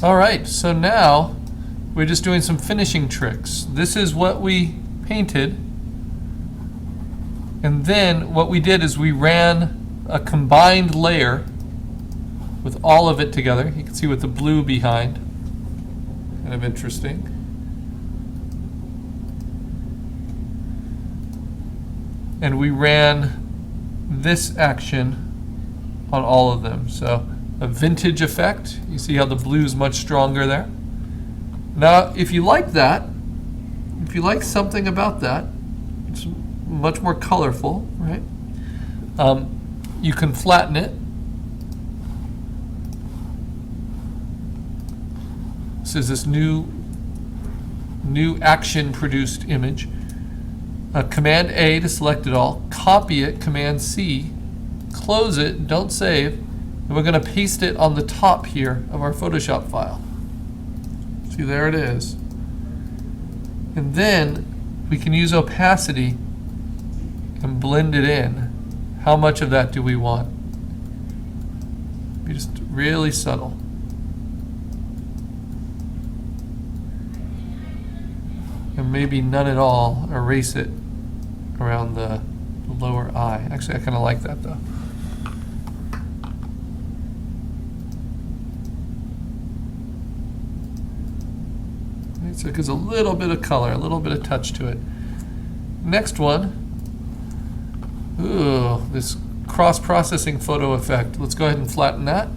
All right, so now we're just doing some finishing tricks. This is what we painted, and then what we did is we ran a combined layer with all of it together. You can see with the blue behind. Kind of interesting. And we ran this action on all of them. So a vintage effect. You see how the blue is much stronger there. Now, if you like that, if you like something about that, it's much more colorful, right? You can flatten it. This is this new action produced image. Command A to select it all, copy it, Command C, close it, don't save, and we're going to paste it on the top here of our Photoshop file. See, there it is. And then we can use opacity and blend it in. How much of that do we want? Be just really subtle. And maybe none at all. Erase it around the lower eye. Actually, I kind of like that though. Right, so it gives a little bit of color, a little bit of touch to it. Next one. Ooh, this cross-processing photo effect. Let's go ahead and flatten that.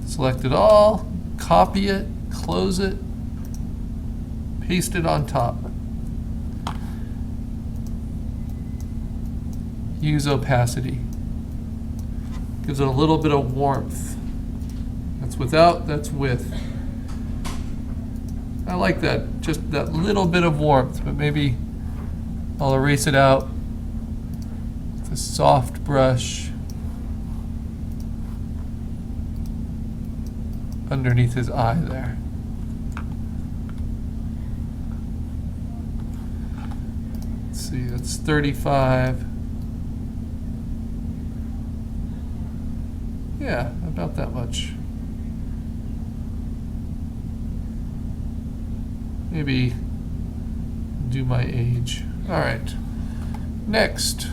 Select it all. Copy it, close it, paste it on top. Use opacity. Gives it a little bit of warmth. That's without, that's with. I like that, just that little bit of warmth, but maybe I'll erase it out with a soft brush underneath his eye there. Let's see, that's 35. Yeah, about that much. Maybe do my age. All right. Next.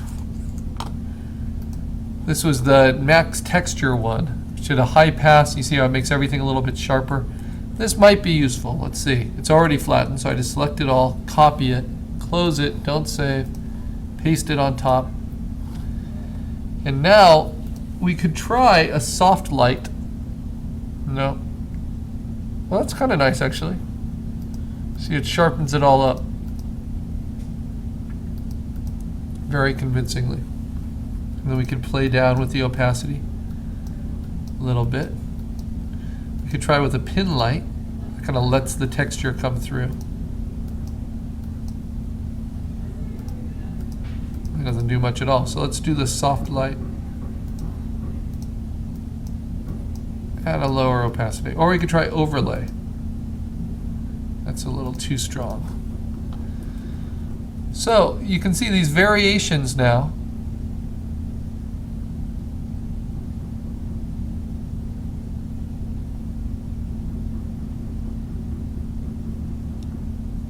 This was the max texture one. Should a high pass, you see how it makes everything a little bit sharper. This might be useful. Let's see. It's already flattened, so I just select it all, copy it, close it, don't save, paste it on top. And now we could try a soft light. No. Well, that's kind of nice actually. See, it sharpens it all up very convincingly. And then we can play down with the opacity a little bit. We could try with a pin light. It kind of lets the texture come through. It doesn't do much at all. So let's do the soft light. Add a lower opacity. Or we could try overlay. That's a little too strong. So you can see these variations now.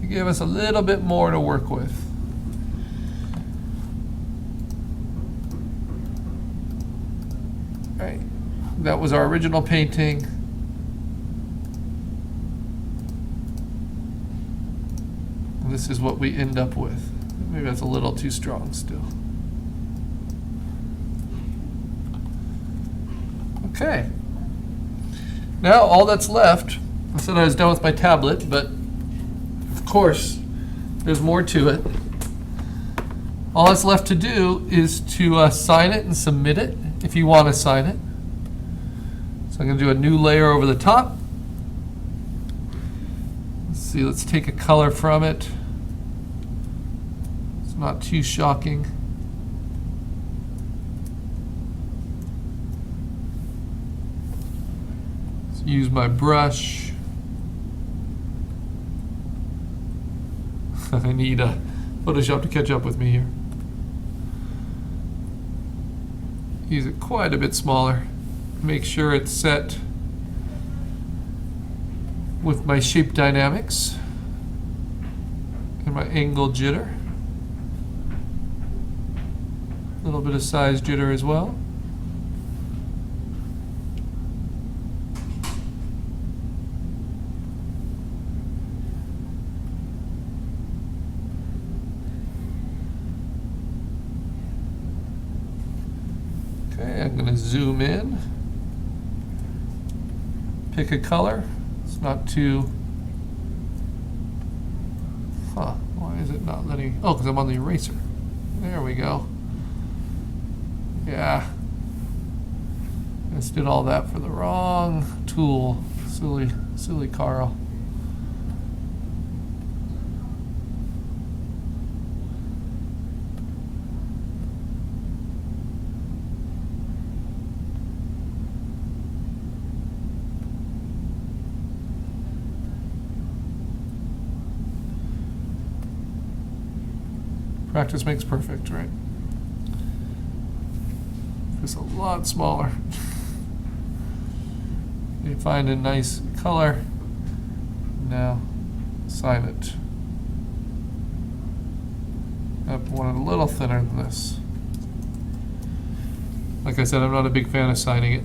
They give us a little bit more to work with. All right. That was our original painting. This is what we end up with. Maybe that's a little too strong still. Okay. Now all that's left, I said I was done with my tablet, but of course there's more to it. All that's left to do is to sign it and submit it if you want to sign it. So I'm going to do a new layer over the top. Let's see, let's take a color from it. It's not too shocking. Let's use my brush. I need Photoshop to catch up with me here. use it quite a bit smaller. Make sure it's set with my shape dynamics and my angle jitter. A little bit of size jitter as well. Okay, I'm going to zoom in, pick a color. It's not too, why is it not letting, oh, because I'm on the eraser. There we go. Yeah, I just did all that for the wrong tool. Silly Carl. Practice makes perfect, right? It's a lot smaller. You find a nice color. Now, sign it. I want it a little thinner than this. Like I said, I'm not a big fan of signing it.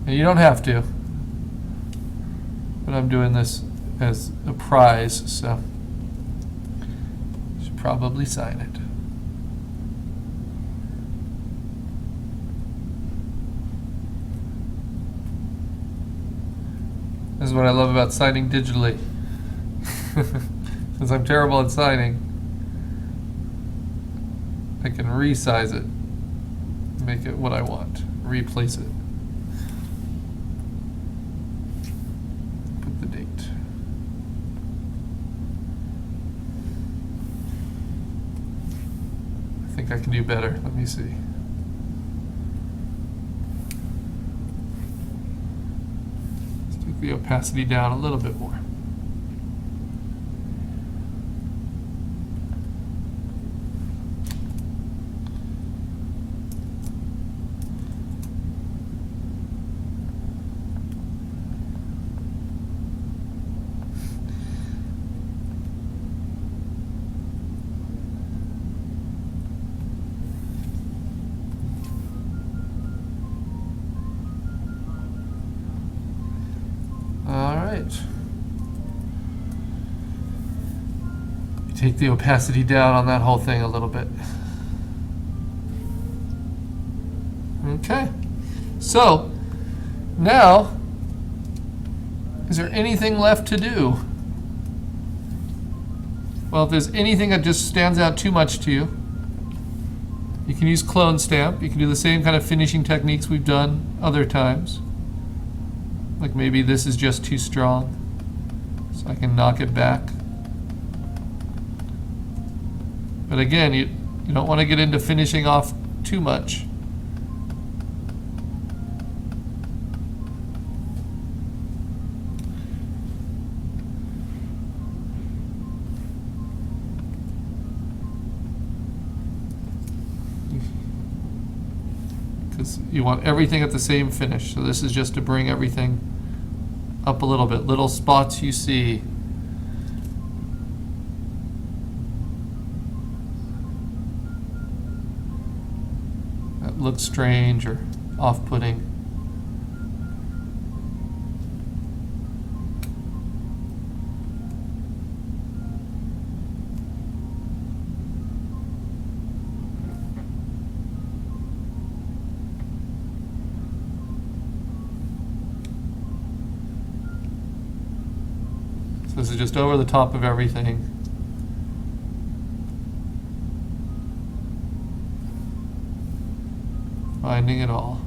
And you don't have to. But I'm doing this as a prize, so should probably sign it. This is what I love about signing digitally. Since I'm terrible at signing, I can resize it, make it what I want, replace it. Put the date. I think I can do better. Let me see. The opacity down a little bit more. Take the opacity down on that whole thing a little bit. Okay, so now, is there anything left to do? Well, if there's anything that just stands out too much to you, you can use clone stamp. You can do the same kind of finishing techniques we've done other times. Like maybe this is just too strong, so I can knock it back. But again, you don't want to get into finishing off too much. Because you want everything at the same finish. So this is just to bring everything up a little bit. Little spots you see. Looks strange or off-putting. So this is just over the top of everything. Finding it all.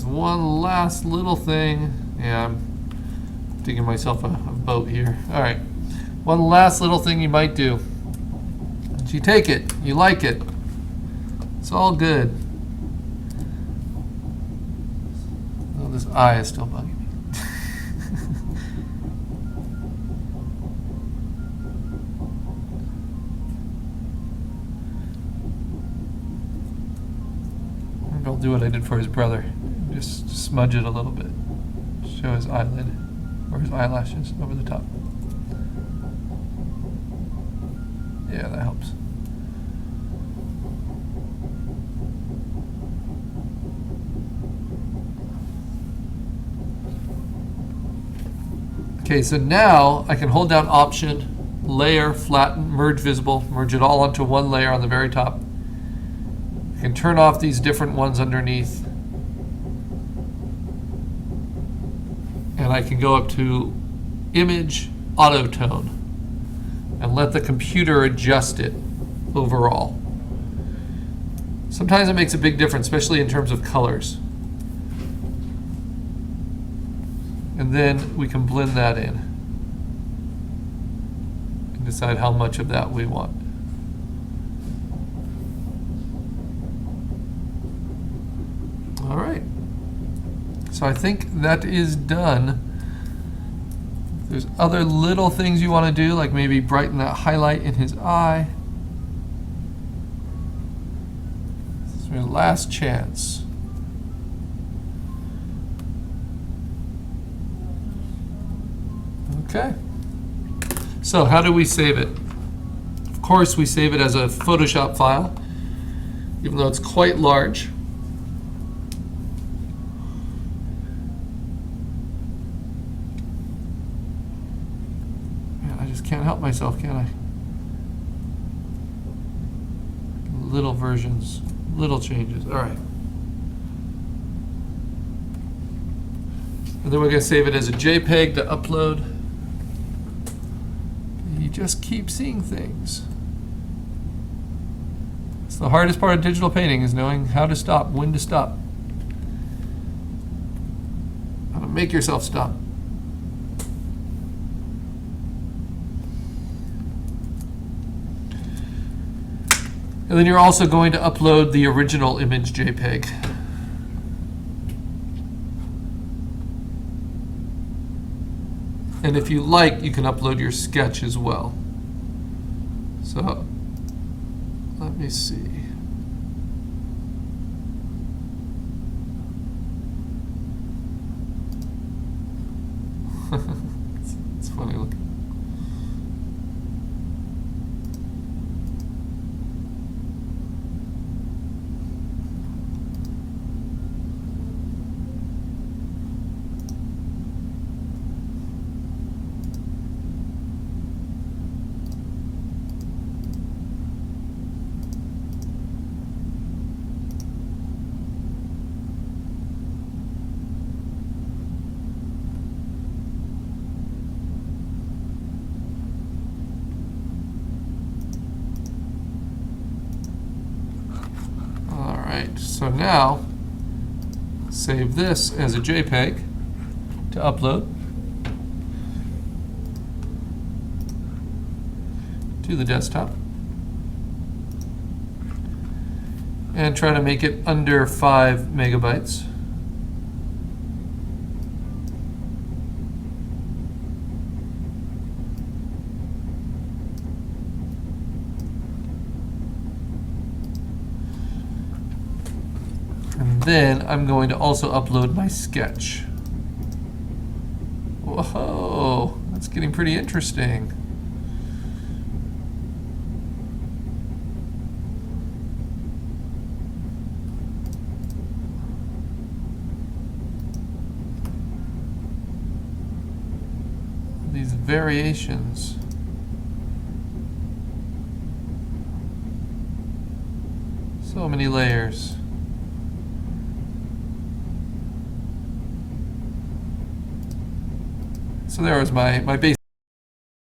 There's one last little thing. Yeah, I'm digging myself a boat here. All right. One last little thing you might do. You take it. You like it. It's all good. Oh, this eye is still bugging me. Maybe I'll do what I did for his brother. Just smudge it a little bit. Show his eyelid or his eyelashes over the top. Yeah, that helps. Okay, so now I can hold down Option, Layer, Flatten, Merge Visible, merge it all onto one layer on the very top. I can turn off these different ones underneath. And I can go up to Image, Auto Tone, and let the computer adjust it overall. Sometimes it makes a big difference, especially in terms of colors. And then we can blend that in and decide how much of that we want. All right. So I think that is done. There's other little things you want to do, like maybe brighten that highlight in his eye. This is your last chance. Okay. So how do we save it? Of course, we save it as a Photoshop file, even though it's quite large. Man, I just can't help myself, can I? Little versions, little changes. All right. And then we're going to save it as a JPEG to upload. You just keep seeing things. It's the hardest part of digital painting, is knowing how to stop, when to stop. How to make yourself stop. And then you're also going to upload the original image JPEG. And if you like, you can upload your sketch as well. So, let me see. It's funny looking. So now, save this as a JPEG to upload to the desktop. And try to make it under 5 megabytes. Then I'm going to also upload my sketch. Whoa, that's getting pretty interesting. These variations. So many layers. So there was my basic